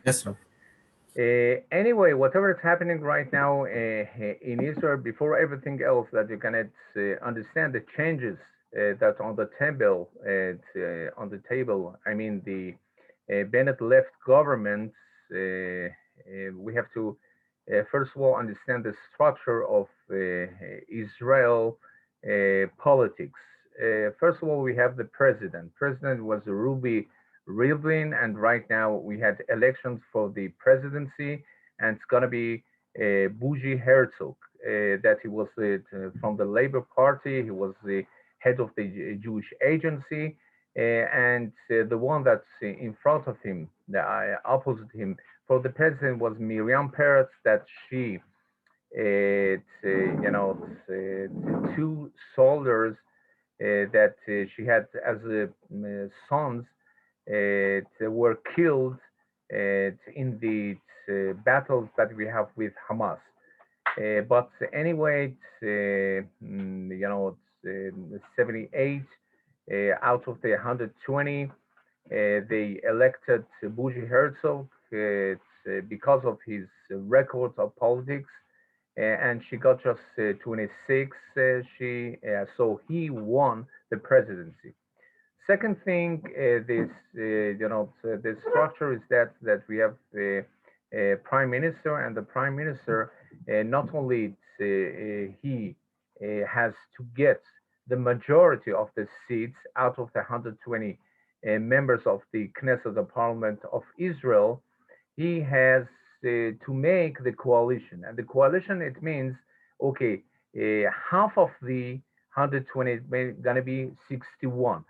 Yes, sir. Anyway, whatever is happening right now in Israel, before everything else, that you can understand the changes that on the table. I mean, the Bennett-Left government. We have to first of all understand the structure of Israel politics. First of all, we have the president. President was Ruby Rivlin, and right now we had elections for the presidency, and it's gonna be Bougie Herzog. That he was from the Labor Party. He was the head of the Jewish agency, and the one that's in front of him, the opposite him, for the president was Miriam Peretz. That she, two soldiers that she had as sons were killed in the battles that we have with Hamas. But anyway, 78 out of the 120, they elected Bougie Herzog because of his record of politics, and she got just 26. So he won the presidency. Second thing, the structure is that we have a prime minister, and the prime minister not only he has to get the majority of the seats out of the 120 members of the Knesset, the Parliament of Israel, he has to make the coalition, and the coalition it means okay, half of the 120 is gonna be 61.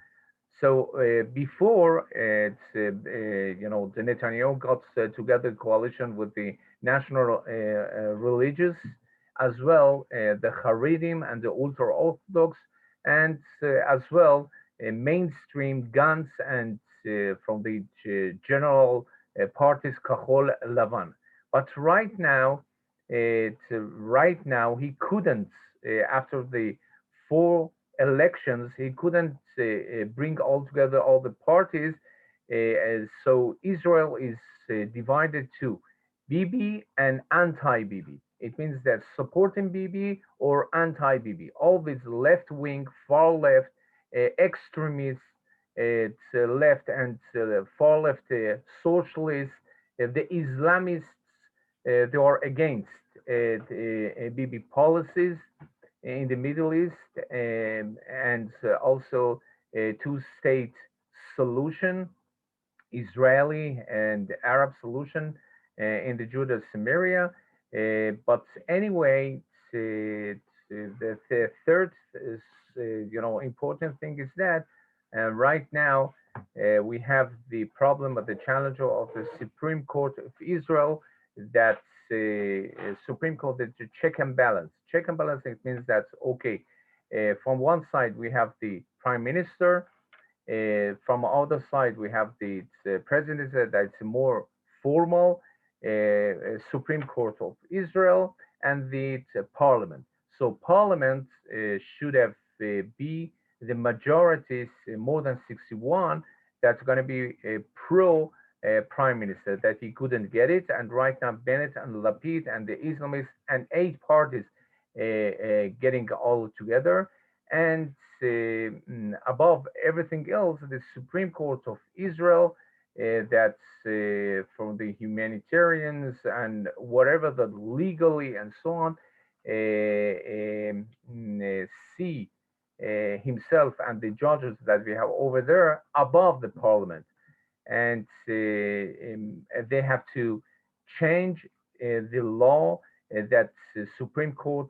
So before the Netanyahu got together coalition with the national religious, as well the Haredim and the ultra Orthodox, and as well mainstream guns and from the general parties Kahol Lavan. But right now he couldn't after the four elections, he couldn't bring all together all the parties. So Israel is divided to Bibi and anti-Bibi. It means that supporting Bibi or anti-Bibi. All these left-wing, far-left extremists, left and far-left socialists, the Islamists, they are against Bibi policies in the Middle East, and also a two-state solution, Israeli and Arab solution in the Judah Samaria. But anyway, the third, important thing is that right now we have the problem of the challenge of the Supreme Court of Israel. That Supreme Court, the check and balance. Check and balance, it means that okay, from one side we have the prime minister, from the other side, we have the president that's more formal, Supreme Court of Israel, and the parliament. So parliament should have be the majority, more than 61, that's going to be a pro prime minister, that he couldn't get it. And right now, Bennett and Lapid and the Islamists and 8 parties getting all together. And above everything else, the Supreme Court of Israel, that's from the humanitarians and whatever the legally and so on, see himself and the judges that we have over there above the parliament, and they have to change the law that the Supreme Court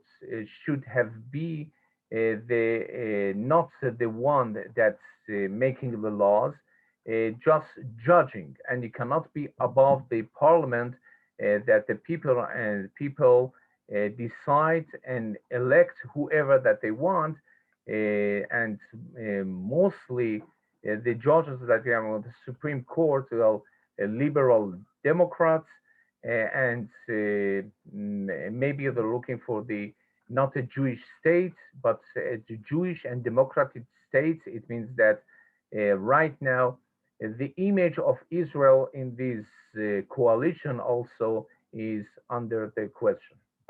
should have be the not the one that's making the laws, just judging, and you cannot be above the parliament, that the people decide and elect whoever that they want, and mostly the judges that we have on the Supreme Court are liberal Democrats, and maybe they're looking for the not a Jewish state, but a Jewish and democratic states. It means that right now the image of Israel in this coalition also is under the question.